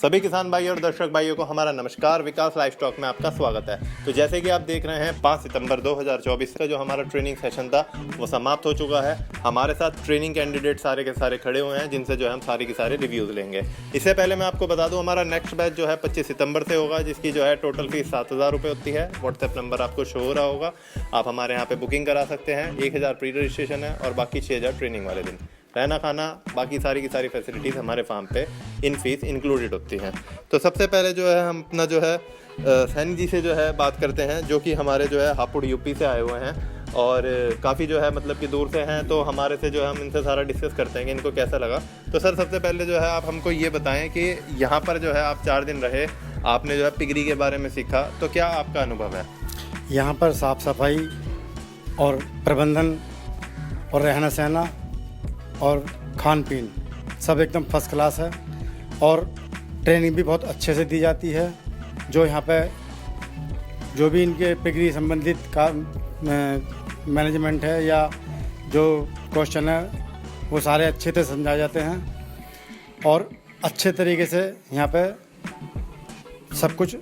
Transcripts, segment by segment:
सभी किसान भाई और दर्शक भाइयों को हमारा नमस्कार। विकास लाइवस्टॉक में आपका स्वागत है। तो जैसे कि आप देख रहे हैं 5 सितंबर 2024 का जो हमारा ट्रेनिंग सेशन था वो समाप्त हो चुका है। हमारे साथ ट्रेनिंग कैंडिडेट सारे के सारे खड़े हुए हैं जिनसे जो है हम सारे के सारे रिव्यूज़ लेंगे। इससे पहले मैं आपको बता दूं हमारा नेक्स्ट बैच जो है 25 सितंबर से होगा, जिसकी जो है टोटल फीस 7,000 रुपये होती है। व्हाट्सएप नंबर आपको शो हो रहा होगा, आप हमारे यहाँ पर बुकिंग करा सकते हैं। 1,000 प्री रजिस्ट्रेशन है और बाकी 6,000 ट्रेनिंग वाले दिन। रहना खाना बाकी सारी की सारी फैसिलिटीज़ हमारे फार्म पे इन फीस इंक्लूडेड होती हैं। तो सबसे पहले जो है हम अपना जो है सैनी जी से जो है बात करते हैं, जो कि हमारे जो है हापुड़ यूपी से आए हुए हैं और काफ़ी जो है मतलब कि दूर से हैं। तो हमारे से जो है हम इनसे सारा डिस्कस करते हैं कि इनको कैसा लगा। तो सर सबसे पहले जो है आप हमको ये बताएं कि यहाँ पर जो है आप 4 दिन रहे, आपने जो है पिगरी के बारे में सीखा, तो क्या आपका अनुभव है? यहाँ पर साफ़ सफाई और प्रबंधन और रहना सहना और खान पीन सब एकदम फर्स्ट क्लास है और ट्रेनिंग भी बहुत अच्छे से दी जाती है। जो यहाँ पे जो भी इनके पिगरी संबंधित का मैनेजमेंट है या जो क्वेश्चन है वो सारे अच्छे से समझाए जाते हैं और अच्छे तरीके से यहाँ पे सब कुछ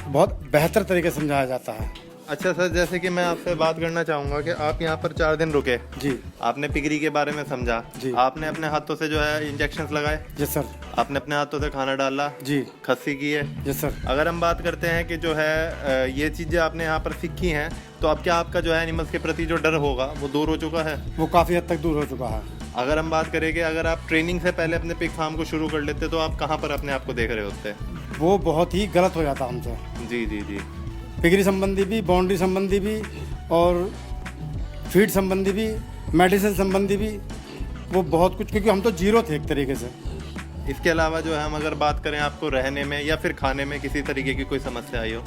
बहुत बेहतर तरीके से समझाया जाता है। अच्छा सर, जैसे कि मैं आपसे बात करना चाहूँगा कि आप यहाँ पर 4 दिन रुके जी, आपने पिगरी के बारे में समझा जी, आपने अपने हाथों से जो है इंजेक्शंस लगाए जी सर, आपने अपने हाथों से खाना डाला जी, खस्सी की है जी सर। अगर हम बात करते हैं कि जो है ये चीज़ें आपने यहाँ पर सीखी हैं, तो अब क्या आपका जो है एनिमल्स के प्रति जो डर होगा वो दूर हो चुका है? वो काफ़ी हद तक दूर हो चुका है। अगर हम बात करें कि अगर आप ट्रेनिंग से पहले अपने पिग फार्म को शुरू कर लेते तो आप कहाँ पर अपने आप को देख रहे होते? वो बहुत ही गलत हो जाता हमसे। जी जी जी, पिगरी संबंधी भी, बाउंड्री संबंधी भी और फीड संबंधी भी, मेडिसिन संबंधी भी, वो बहुत कुछ, क्योंकि हम तो जीरो थे एक तरीके से। इसके अलावा जो है हम अगर बात करें आपको रहने में या फिर खाने में किसी तरीके की कोई समस्या आई हो?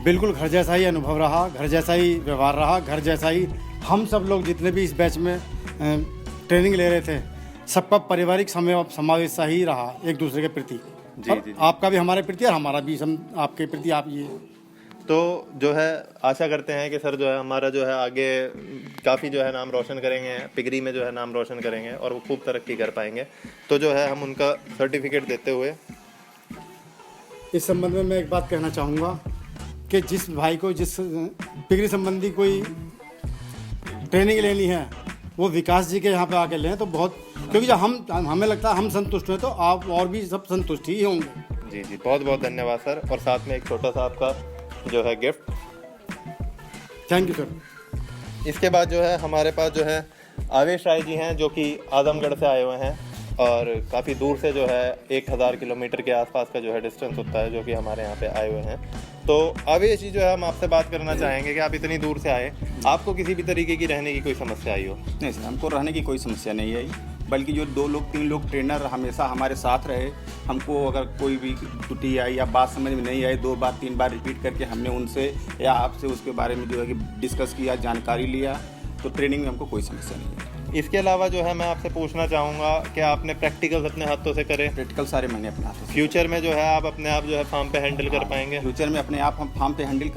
बिल्कुल घर जैसा ही अनुभव रहा, घर जैसा ही व्यवहार रहा, घर जैसा ही हम सब लोग जितने भी इस बैच में ट्रेनिंग ले रहे थे सबका पारिवारिक समावेश सा ही रहा एक दूसरे के प्रति। जी, जी, जी। आपका भी हमारे प्रति और हमारा भी आपके प्रति। आप ये तो जो है आशा करते हैं कि सर जो है हमारा जो है आगे काफ़ी जो है नाम रोशन करेंगे, पिगरी में जो है नाम रोशन करेंगे और वो खूब तरक्की कर पाएंगे। तो जो है हम उनका सर्टिफिकेट देते हुए इस संबंध में मैं एक बात कहना चाहूँगा कि जिस भाई को जिस पिगरी संबंधी कोई ट्रेनिंग लेनी है वो विकास जी के यहाँ पे आके लें तो बहुत, क्योंकि जब हमें लगता है हम संतुष्ट हैं तो आप और भी सब संतुष्ट ही होंगे। जी जी, बहुत बहुत धन्यवाद सर। और साथ में एक छोटा सा आपका जो है गिफ्ट। Thank you sir. इसके बाद जो है हमारे पास जो है आवेश राय जी हैं, जो कि आजमगढ़ से आए हुए हैं और काफ़ी दूर से जो है 1,000 किलोमीटर के आसपास का जो है डिस्टेंस होता है, जो कि हमारे यहाँ पे आए हुए हैं। तो आवेश जी जो है हम आपसे बात करना चाहेंगे कि आप इतनी दूर से आए, आपको किसी भी तरीके की रहने की कोई समस्या आई हो? नहीं सर, हमको रहने की कोई समस्या नहीं आई, बल्कि जो 2 लोग 3 लोग ट्रेनर हमेशा हमारे साथ रहे। हमको अगर कोई भी त्रुटि आई या बात समझ में नहीं आई 2 बार 3 बार रिपीट करके हमने उनसे या आपसे उसके बारे में जो है कि डिस्कस किया, जानकारी लिया, तो ट्रेनिंग में हमको कोई समस्या नहीं है। इसके अलावा जो है मैं आपसे पूछना चाहूँगा कि आपने प्रैक्टिकल्स अपने हाथों से करे? प्रैक्टिकल सारे मैंने अपने हाथों से। फ्यूचर में जो है आप अपने आप जो है फार्म पे हैंडल कर पाएंगे? फ्यूचर में अपने आप हम फार्म पे हैंडल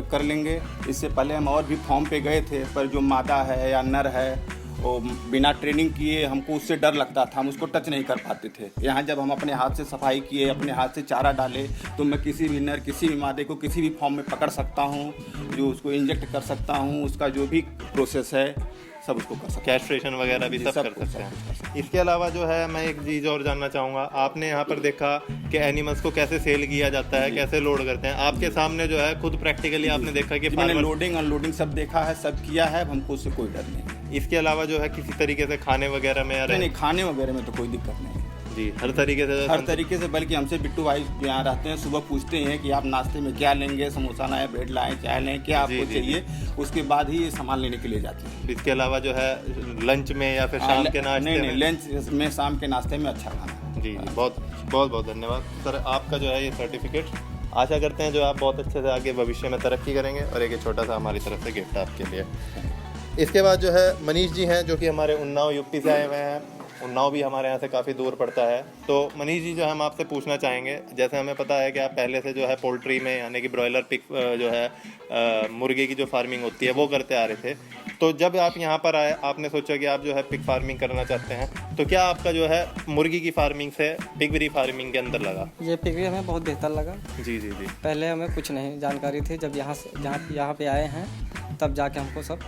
कर लेंगे। इससे पहले हम और भी फार्म पे गए थे, पर जो मादा है या नर है वो बिना ट्रेनिंग किए हमको उससे डर लगता था, हम उसको टच नहीं कर पाते थे। यहाँ जब हम अपने हाथ से सफाई किए, अपने हाथ से चारा डाले, तो मैं किसी भी नर किसी भी मादे को किसी भी फॉर्म में पकड़ सकता हूँ, जो उसको इंजेक्ट कर सकता हूँ, उसका जो भी प्रोसेस है सब उसको कर सकते हैं। कैस्ट्रेशन वगैरह भी सब कर सकते हैं। इसके अलावा जो है मैं एक चीज़ और जानना चाहूँगा, आपने यहाँ पर देखा कि एनिमल्स को कैसे सेल किया जाता है, कैसे लोड करते हैं, आपके सामने जो है खुद प्रैक्टिकली आपने देखा कि मैंने लोडिंग अनलोडिंग सब देखा है, सब किया है, हमको उससे कोई डर नहीं। इसके अलावा जो है किसी तरीके से खाने वगैरह में नहीं, खाने वगैरह में तो कोई दिक्कत नहीं है जी, हर तरीके से। बल्कि हमसे बिट्टू भाई यहाँ रहते हैं, सुबह पूछते हैं कि आप नाश्ते में क्या लेंगे, समोसा लाएं, ब्रेड लाएं, चाय लें, क्या आपको चाहिए, उसके बाद ही सामान लेने के लिए जाते हैं। इसके अलावा जो है लंच में या फिर शाम के नाश्ते में? नहीं, लंच में शाम के नाश्ते में अच्छा खाना। जी, बहुत धन्यवाद सर। आपका जो है ये सर्टिफिकेट, आशा करते हैं जो आप बहुत अच्छे से आगे भविष्य में तरक्की करेंगे। और एक छोटा सा हमारी तरफ से गिफ्ट आपके लिए। इसके बाद जो है मनीष जी हैं, जो कि हमारे उन्नाव यूपी से आए हुए हैं। उन्नाव भी हमारे यहाँ से काफ़ी दूर पड़ता है। तो मनीष जी, जो हम आपसे पूछना चाहेंगे, जैसे हमें पता है कि आप पहले से जो है पोल्ट्री में यानी कि ब्रॉयलर पिग जो है मुर्गे की जो फार्मिंग होती है वो करते आ रहे थे, तो जब आप यहाँ पर आए आपने सोचा कि आप जो है पिग फार्मिंग करना चाहते हैं, तो क्या आपका जो है मुर्गी की फार्मिंग से पिगरी फार्मिंग के अंदर लगा? ये पिगरी हमें बहुत बेहतर लगा। जी जी जी। पहले हमें कुछ नहीं जानकारी थी, जब यहाँ पे आए हैं तब जाके हमको सब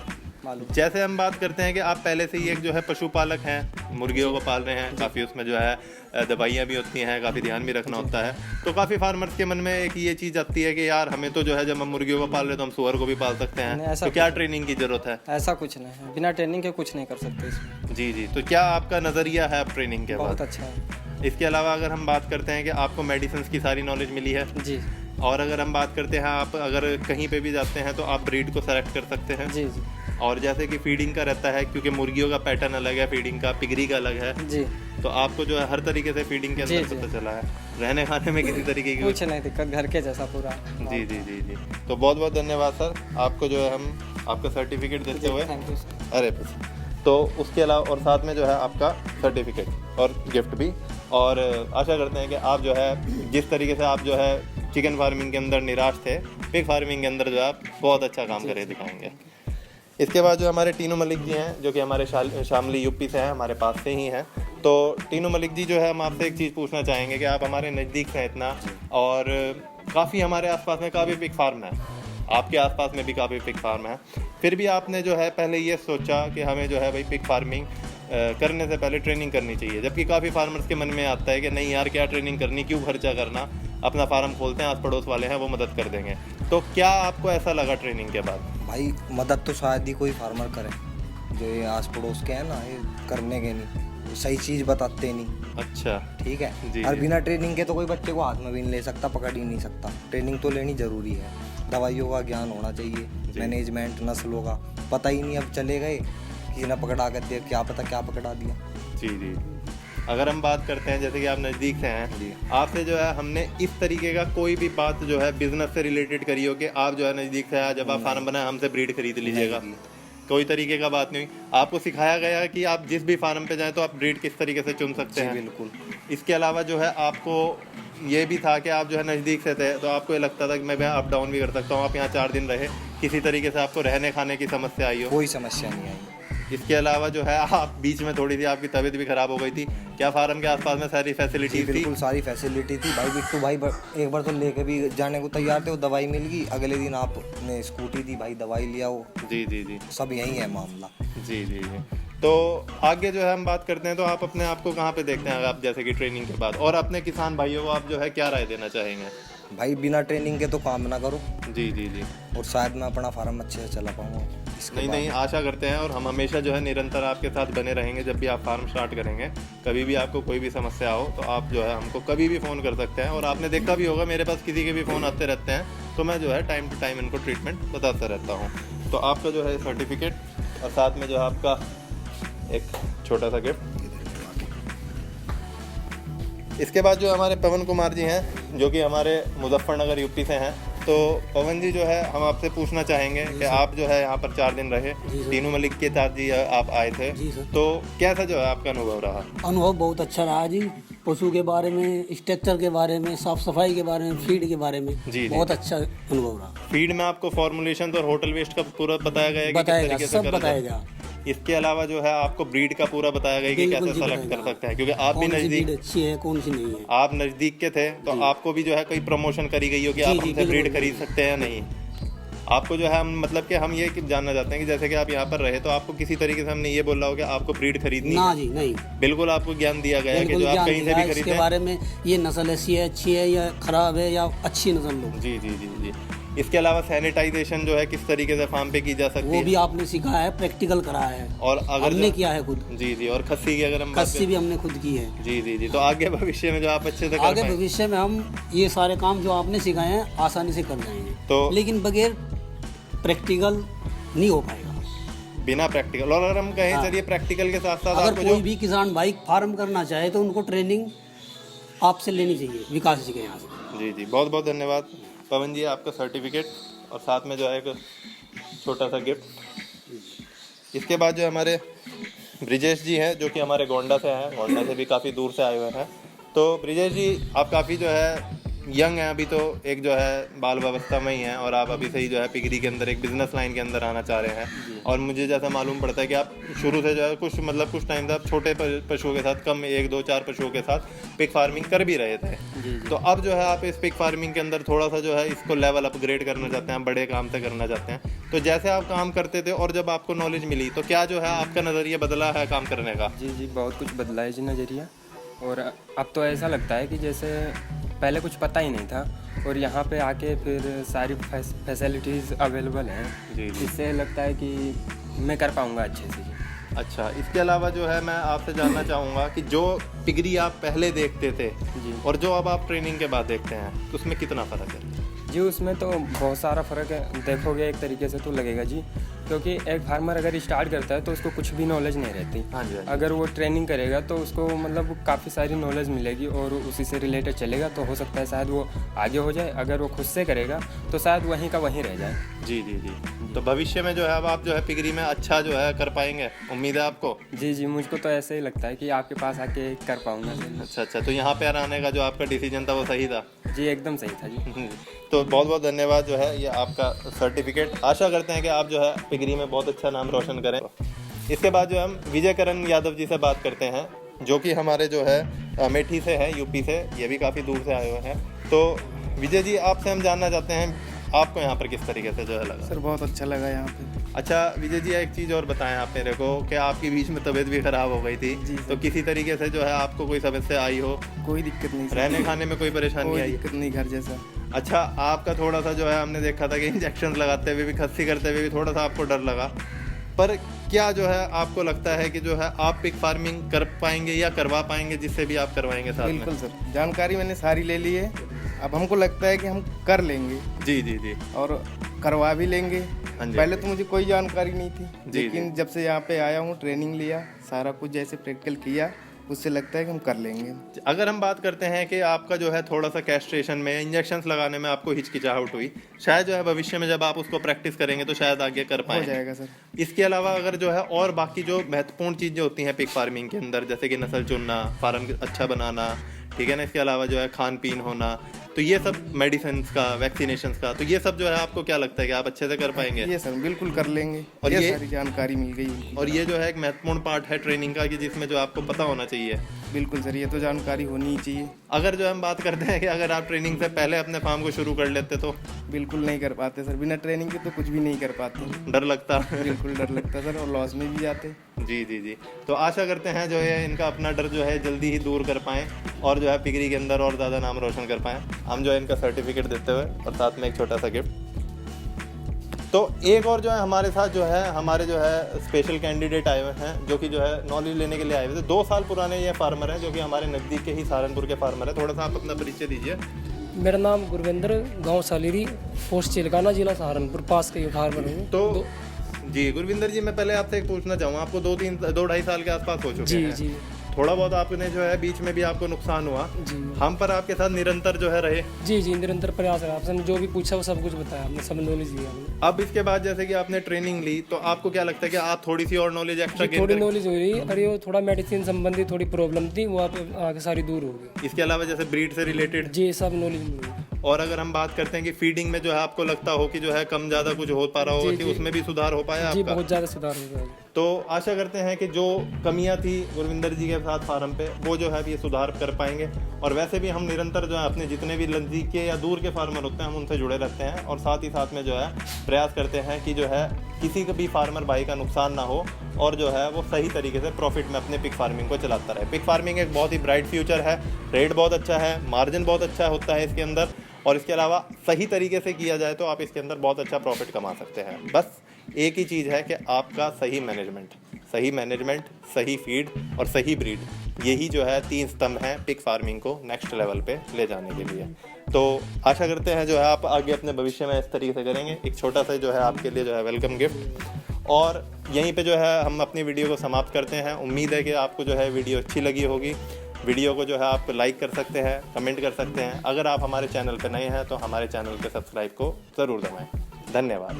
मालूम। जैसे हम बात करते हैं कि आप पहले से ही एक जो है पशुपालक हैं, मुर्गियों को पाल रहे हैं, काफ़ी उसमें जो है दवाइयाँ भी होती हैं, काफ़ी ध्यान भी रखना होता है, तो काफ़ी फार्मर्स के मन में एक ये चीज़ आती है कि यार हमें तो जो है जब हम मुर्गियों को पाल रहे तो हम सुअर को भी पाल सकते हैं, तो क्या ट्रेनिंग की ज़रूरत है? ऐसा कुछ नहीं है, बिना ट्रेनिंग के कुछ नहीं कर सकते इसमें। जी जी। तो क्या आपका नज़रिया है ट्रेनिंग के बाद? बहुत अच्छा है। इसके अलावा अगर हम बात करते हैं कि आपको मेडिसिन की सारी नॉलेज मिली है जी। और अगर हम बात करते हैं आप अगर कहीं पे भी जाते हैं तो आप ब्रीड को सेलेक्ट कर सकते हैं। जी जी। और जैसे कि फीडिंग का रहता है, क्योंकि मुर्गियों का पैटर्न अलग है, फीडिंग का पिगरी का अलग है जी, तो आपको जो है हर तरीके से फीडिंग के अंदर पता चला है। रहने खाने में किसी तरीके की कुछ नहीं दिक्कत, घर के जैसा पूरा। जी जी जी जी। तो बहुत बहुत धन्यवाद सर, आपको जो है हम आपका सर्टिफिकेट देते हुए, थैंक यू सर। अरे बस, तो उसके अलावा और साथ में जो है आपका सर्टिफिकेट और गिफ्ट भी, और आशा करते हैं कि आप जो है जिस तरीके से आप जो है चिकन फार्मिंग के अंदर निराश थे, पिग फार्मिंग के अंदर जो है आप बहुत अच्छा काम करके दिखाएंगे। इसके बाद जो हमारे टीनू मलिक जी हैं, जो कि हमारे शामली यूपी से हैं, हमारे पास से ही हैं, तो टीनू मलिक जी जो है हम आपसे एक चीज़ पूछना चाहेंगे कि आप हमारे नज़दीक से हैं इतना, और काफ़ी हमारे आसपास में काफ़ी पिग फार्म है, आपके आसपास में भी काफ़ी पिग फार्म है, फिर भी आपने जो है पहले ये सोचा कि हमें जो है भाई पिग फार्मिंग करने से पहले ट्रेनिंग करनी चाहिए, जबकि काफ़ी फार्मर्स के मन में आता है कि नहीं यार क्या ट्रेनिंग करनी, क्यों खर्चा करना, अपना फार्म खोलते हैं, आस पड़ोस वाले हैं वो मदद कर देंगे। तो क्या आपको ऐसा लगा ट्रेनिंग के बाद? भाई मदद तो शायद ही कोई फार्मर करे, जो ये आस पड़ोस के हैं ना, ये करने के नहीं, सही चीज़ बताते नहीं। अच्छा, ठीक है। जी, और जी। बिना ट्रेनिंग के तो कोई बच्चे को हाथ में भी नहीं ले सकता, पकड़ ही नहीं सकता। ट्रेनिंग तो लेनी ज़रूरी है, दवाइयों का ज्ञान होना चाहिए, मैनेजमेंट, नस्लों का पता ही नहीं। अब चले गए किसी ने पकड़ा कर दिया, क्या पता क्या पकड़ा दिया। जी जी। अगर हम बात करते हैं जैसे कि आप नज़दीक से हैं, आपसे जो है हमने इस तरीके का कोई भी बात जो है बिजनेस से रिलेटेड करी हो कि आप जो है नज़दीक से आए, जब आप फार्म बनाए हमसे ब्रीड खरीद लीजिएगा, कोई तरीके का बात नहीं हुई? आपको सिखाया गया कि आप जिस भी फार्म पे जाएं तो आप ब्रीड किस तरीके से चुन सकते हैं? बिल्कुल। इसके अलावा जो है आपको ये भी था कि आप जो है नज़दीक से थे तो आपको ये लगता था कि मैं अप डाउन भी कर सकता हूँ, आप यहाँ 4 दिन रहे, किसी तरीके से आपको रहने खाने की समस्या आई हो? कोई समस्या नहीं आई। इसके अलावा जो है आप बीच में थोड़ी सी आपकी तबीयत भी खराब हो गई थी, क्या फार्म के आसपास में सारी फैसिलिटीज थी? बिल्कुल सारी फैसिलिटी थी भाई। बिट्टू भाई एक बार तो लेके भी जाने को तैयार थे, वो दवाई मिल गई, अगले दिन आपने स्कूटी दी, भाई दवाई लिया, वो जी जी जी। सब यही है मामला। जी जी जी। तो आगे जो है हम बात करते हैं, तो आप अपने आप को कहाँ पे देखते हैं आप जैसे कि ट्रेनिंग के बाद, और अपने किसान भाइयों को आप जो है क्या राय देना चाहेंगे? भाई बिना ट्रेनिंग के तो काम ना करो, जी जी जी। और शायद मैं अपना फार्म अच्छे से चला पाऊंगा। नहीं, आशा करते हैं, और हम हमेशा जो है निरंतर आपके साथ बने रहेंगे। जब भी आप फार्म स्टार्ट करेंगे, कभी भी आपको कोई भी समस्या हो तो आप जो है हमको कभी भी फ़ोन कर सकते हैं, और आपने देखा भी होगा मेरे पास किसी के भी फ़ोन आते रहते हैं, तो मैं जो है टाइम टू टाइम इनको ट्रीटमेंट बताता रहता हूँ। तो आपका जो है सर्टिफिकेट और साथ में जो है आपका एक छोटा सा गिफ्ट। इसके बाद जो हमारे पवन कुमार जी हैं, जो कि हमारे मुजफ्फरनगर यूपी से हैं, तो पवन जी जो है हम आपसे पूछना चाहेंगे कि आप जो है यहाँ पर 4 दिन रहे, टीनू मलिक के साथ जी आप आए थे, तो कैसा जो है आपका अनुभव रहा? अनुभव बहुत अच्छा रहा जी। पशु के बारे में, स्ट्रक्चर के बारे में, साफ सफाई के बारे में, फीड के बारे में जी, बहुत अच्छा अनुभव रहा। फीड में आपको फॉर्मुलेशन और होटल वेस्ट का पूरा बताया गया है कि किस बताएगा, तरीके से सब करा जाए? बताएगा। इसके अलावा जो है आपको ब्रीड का पूरा बताया गया कि कैसे सेलेक्ट कर सकते हैं, क्योंकि आप भी कौन सी नज़दीक, ब्रीड अच्छी है, कौन सी नहीं है। आप नज़दीक के थे, तो आपको भी जो है कोई प्रमोशन करी गई हो कि आप हमसे ब्रीड खरीद सकते हैं या नहीं? आपको जो है हम मतलब कि हम ये जानना चाहते हैं कि जैसे कि आप यहाँ पर रहे तो आपको किसी तरीके से हमने ये बोला हो कि आपको ब्रीड खरीदनी ना है? जी नहीं, बिल्कुल आपको ज्ञान दिया गया है कि बिल्कुल जो आप ज्ञान कहीं से दिया भी है, खरीदें। इसके बारे में ये नस्ल ऐसी है, अच्छी है या खराब है या अच्छी नस्ल लो। जी जी जी जी। इसके अलावा सैनिटाइजेशन जो है किस तरीके से फार्म पे की जा सकती वो है? भी आपने सिखाया है, प्रैक्टिकल करा है, और अगर हमने किया है खुद। जी जी। और खस्सी की अगर हम बात खस्सी भी हमने खुद की है। जी जी जी। तो आगे भविष्य में जो आप अच्छे से कर आगे पाएं। भविष्य में हम ये सारे काम जो आपने सिखाए हैं आसानी से कर जाएंगे, तो लेकिन बगैर प्रैक्टिकल नहीं हो पाएगा। बिना प्रैक्टिकल, और अगर हम कहें चलिए प्रैक्टिकल के साथ साथ अगर आपको कोई जो भी किसान भाई फार्म करना चाहे तो उनको ट्रेनिंग आपसे लेनी चाहिए, विकास जी के यहाँ से। जी जी। बहुत बहुत धन्यवाद पवन जी, आपका सर्टिफिकेट और साथ में जो है एक छोटा सा गिफ्ट। इसके बाद जो हमारे ब्रिजेश जी हैं जो कि हमारे गोंडा से हैं, गोंडा से भी काफ़ी दूर से आए हुए हैं। तो ब्रिजेश जी, आप काफ़ी जो है यंग हैं अभी, तो एक जो है बाल अवस्था में ही हैं और आप अभी से ही जो है पिगरी के अंदर एक बिजनेस लाइन के अंदर आना चाह रहे हैं। और मुझे जैसा मालूम पड़ता है कि आप शुरू से जो है कुछ टाइम तक छोटे पशुओं के साथ, कम 1, 2, 4 पशुओं के साथ पिग फार्मिंग कर भी रहे थे। तो अब जो है आप इस पिग फार्मिंग के अंदर थोड़ा सा जो है इसको लेवल अपग्रेड करना चाहते हैं, बड़े काम से करना चाहते हैं। तो जैसे आप काम करते थे और जब आपको नॉलेज मिली, तो क्या जो है आपका नज़रिया बदला है काम करने का? जी, बहुत कुछ बदला है जी नज़रिया। और अब तो ऐसा लगता है कि जैसे पहले कुछ पता ही नहीं था और यहाँ पे आके फिर सारी फैसिलिटीज़ अवेलेबल हैं। जी। इससे लगता है कि मैं कर पाऊँगा अच्छे से जी। अच्छा, इसके अलावा जो है मैं आपसे जानना चाहूँगा कि जो पिगरी आप पहले देखते थे जी। और जो अब आप ट्रेनिंग के बाद देखते हैं, तो उसमें कितना फ़र्क है? जी, उसमें तो बहुत सारा फ़र्क है। देखोगे एक तरीके से तो लगेगा जी, क्योंकि एक फार्मर अगर स्टार्ट करता है तो उसको कुछ भी नॉलेज नहीं रहती। हाँ जी। अगर वो ट्रेनिंग करेगा तो उसको मतलब काफ़ी सारी नॉलेज मिलेगी और उसी से रिलेटेड चलेगा, तो हो सकता है शायद वो आगे हो जाए। अगर वो खुद से करेगा तो शायद वहीं का वहीं रह जाए। जी जी जी। तो भविष्य में जो है अब आप जो है पिगरी में अच्छा जो है कर पाएंगे, उम्मीद है आपको? जी, मुझको तो ऐसे ही लगता है कि आपके पास आके कर पाऊँगा सर। अच्छा, तो यहाँ पे आने का जो आपका डिसीजन था वो सही था? जी, एकदम सही था जी। तो बहुत बहुत धन्यवाद जो है ये आपका सर्टिफिकेट। आशा करते हैं कि आप जो है पिगरी में बहुत अच्छा नाम रोशन करें। इसके बाद जो हम विजय करण यादव जी से बात करते हैं, जो कि हमारे जो है अमेठी से हैं, यूपी से, ये भी काफ़ी दूर से आए हुए हैं। तो विजय जी, आपसे हम जानना चाहते हैं आपको यहाँ पर किस तरीके से जो है लगा? सर बहुत अच्छा लगा यहाँ पे। अच्छा विजय जी, एक चीज़ और बताएं आप मेरे को कि आपकी बीच में तबीयत भी ख़राब हो गई थी। जी, तो किसी तरीके से जो है आपको कोई समस्या आई हो? कोई दिक्कत नहीं सर। रहने खाने में कोई परेशानी कोई आई? दिक्कत नहीं, घर जैसा। अच्छा, आपका थोड़ा सा जो है हमने देखा था कि इंजेक्शन लगाते हुए भी, खस्सी करते हुए भी थोड़ा सा आपको डर लगा, पर क्या जो है आपको लगता है कि जो है आप पिग फार्मिंग कर पाएंगे या करवा पाएंगे, जिससे भी आप करवाएंगे साथ में? बिल्कुल सर, जानकारी मैंने सारी ले ली है। अब हमको लगता है कि हम कर लेंगे। जी जी जी। और करवा भी लेंगे। हाँ जी। पहले तो मुझे कोई जानकारी नहीं थी, जी, लेकिन जब से यहाँ पे आया हूँ, ट्रेनिंग लिया, सारा कुछ जैसे प्रैक्टिकल किया, उससे लगता है कि हम कर लेंगे। अगर हम बात करते हैं कि आपका जो है थोड़ा सा कैस्ट्रेशन में, इंजेक्शंस लगाने में आपको हिचकिचाहट हुई, शायद जो है भविष्य में जब आप उसको प्रैक्टिस करेंगे तो शायद आगे कर हो पाएंगे। जाएगा सर। इसके अलावा अगर जो है और बाकी जो महत्वपूर्ण चीज़ें होती हैं पिग फार्मिंग के अंदर, जैसे कि नस्ल चुनना, फार्म अच्छा बनाना, ठीक है ना, इसके अलावा जो है खान पीन होना, तो ये सब मेडिसिन का, वैक्सीनेशन का, तो ये सब जो है आपको क्या लगता है कि आप अच्छे से कर पाएंगे? ये सर बिल्कुल कर लेंगे। और ये सारी जानकारी मिल गई। और ये जो है एक महत्वपूर्ण पार्ट है ट्रेनिंग का, कि जिसमें जो आपको पता होना चाहिए। बिल्कुल सर, ये तो जानकारी होनी ही चाहिए। अगर जो हम बात करते हैं कि अगर आप ट्रेनिंग से पहले अपने फार्म को शुरू कर लेते तो? बिल्कुल नहीं कर पाते सर, बिना ट्रेनिंग के तो कुछ भी नहीं कर पाते। डर लगता? बिल्कुल डर लगता सर, और लॉस में भी जाते। जी जी जी। तो आशा करते हैं जो है इनका अपना डर जो है जल्दी ही दूर कर पाएँ और जो है पिगरी के अंदर और ज़्यादा नाम रोशन कर पाएँ। हम जो है इनका सर्टिफिकेट देते हुए और साथ में एक छोटा सा गिफ्ट। तो एक और जो है हमारे साथ जो है हमारे जो है स्पेशल कैंडिडेट आए हुए हैं, जो कि जो है नॉलेज लेने के लिए आए हुए थे। 2 साल पुराने ये फार्मर हैं, जो कि हमारे नज़दीक के ही सहारनपुर के फार्मर है। थोड़ा सा आप अपना परिचय दीजिए। मेरा नाम गुरविंदर, गांव सालीरी, पोस्ट चिलकाना, जिला सहारनपुर, पास के फार्मर हूँ। तो जी गुरविंदर जी, मैं पहले आपसे एक पूछना चाहूँगा, आपको 2-2.5 साल के आसपास हो चुके जी हैं। जी थोड़ा बहुत आपने जो है बीच में भी आपको नुकसान हुआ, जी हम पर आपके साथ निरंतर जो है रहे। जी जी निरंतर प्रयास रहा। आपने जो भी पूछा वो सब कुछ बताया, हमने सब नॉलेज दिया हमने। अब इसके बाद जैसे कि आपने ट्रेनिंग ली, तो आपको क्या लगता है कि आप थोड़ी सी और नॉलेज एक्स्ट्रा गेन थोड़ी नॉलेज हो रही, अरे वो थोड़ा मेडिसिन संबंधी थोड़ी प्रॉब्लम थी, वो आप आगे सारी दूर हो गई। इसके अलावा जैसे ब्रीड से रिलेटेड जी सब नॉलेज मिल गई। और अगर हम बात करते हैं कि फीडिंग में जो है आपको लगता हो कि जो है कम ज़्यादा कुछ हो पा रहा हो, कि उसमें भी सुधार हो पाया जी आपका? बहुत ज़्यादा सुधार हो गया। तो आशा करते हैं कि जो कमियां थी गुरविंदर जी के साथ फार्म पे, वो जो है अभी सुधार कर पाएंगे। और वैसे भी हम निरंतर जो है अपने जितने भी नज़दीक के या दूर के फार्मर होते हैं, हम उनसे जुड़े रहते हैं और साथ ही साथ में जो है प्रयास करते हैं कि जो है किसी का भी फार्मर भाई का नुकसान ना हो और जो है वो सही तरीके से प्रॉफिट में अपने पिग फार्मिंग को चलाता रहे। पिग फार्मिंग एक बहुत ही ब्राइट फ्यूचर है, रेट बहुत अच्छा है, मार्जिन बहुत अच्छा होता है इसके अंदर, और इसके अलावा सही तरीके से किया जाए तो आप इसके अंदर बहुत अच्छा प्रॉफिट कमा सकते हैं। बस एक ही चीज़ है कि आपका सही मैनेजमेंट, सही फीड और सही ब्रीड, यही जो है 3 स्तंभ हैं पिग फार्मिंग को नेक्स्ट लेवल पे ले जाने के लिए। तो आशा करते हैं जो है आप आगे अपने भविष्य में इस तरीके से करेंगे। एक छोटा सा जो है आपके लिए जो है वेलकम गिफ्ट, और यहीं पे जो है हम अपनी वीडियो को समाप्त करते हैं। उम्मीद है कि आपको जो है वीडियो अच्छी लगी होगी। वीडियो को जो है आप लाइक कर सकते हैं, कमेंट कर सकते हैं। अगर आप हमारे चैनल पर नए हैं तो हमारे चैनल पे सब्सक्राइब को ज़रूर दबाएं। धन्यवाद।